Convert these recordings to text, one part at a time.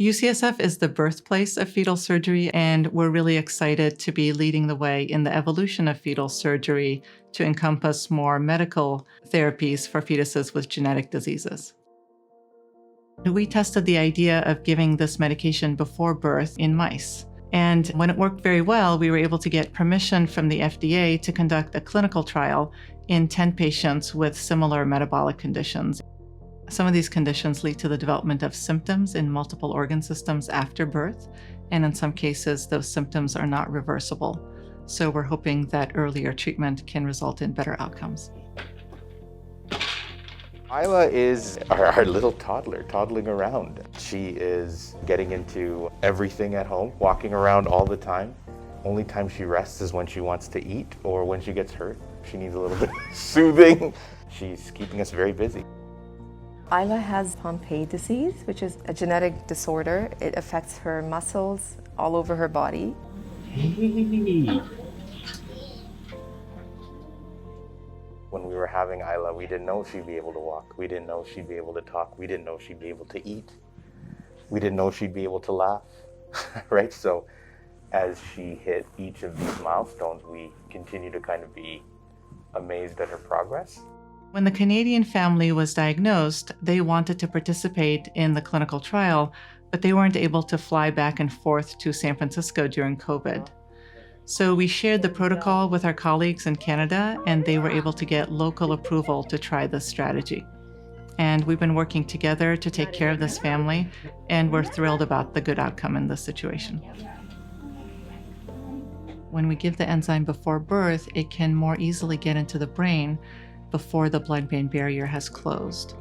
UCSF is the birthplace of fetal surgery, and we're really excited to be leading the way in the evolution of fetal surgery to encompass more medical therapies for fetuses with genetic diseases. We tested the idea of giving this medication before birth in mice. And when it worked very well, we were able to get permission from the FDA to conduct a clinical trial in 10 patients with similar metabolic conditions. Some of these conditions lead to the development of symptoms in multiple organ systems after birth, and in some cases, those symptoms are not reversible. So we're hoping that earlier treatment can result in better outcomes. Isla is our little toddler, toddling around. She is getting into everything at home, walking around all the time. Only time she rests is when she wants to eat or when she gets hurt. She needs a little bit of soothing. She's keeping us very busy. Isla has Pompe disease, which is a genetic disorder. It affects her muscles all over her body. Hey. When we were having Isla, we didn't know she'd be able to walk. We didn't know she'd be able to talk. We didn't know she'd be able to eat. We didn't know she'd be able to laugh, right? So as she hit each of these milestones, we continue to kind of be amazed at her progress. When the Canadian family was diagnosed, they wanted to participate in the clinical trial, but they weren't able to fly back and forth to San Francisco during COVID. So we shared the protocol with our colleagues in Canada, and they were able to get local approval to try this strategy. And we've been working together to take care of this family, and we're thrilled about the good outcome in this situation. When we give the enzyme before birth, it can more easily get into the brain before the blood-brain barrier has closed.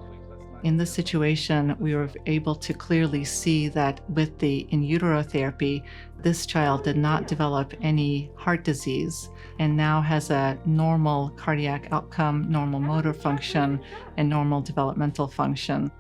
In this situation, we were able to clearly see that with the in utero therapy, this child did not develop any heart disease and now has a normal cardiac outcome, normal motor function, and normal developmental function.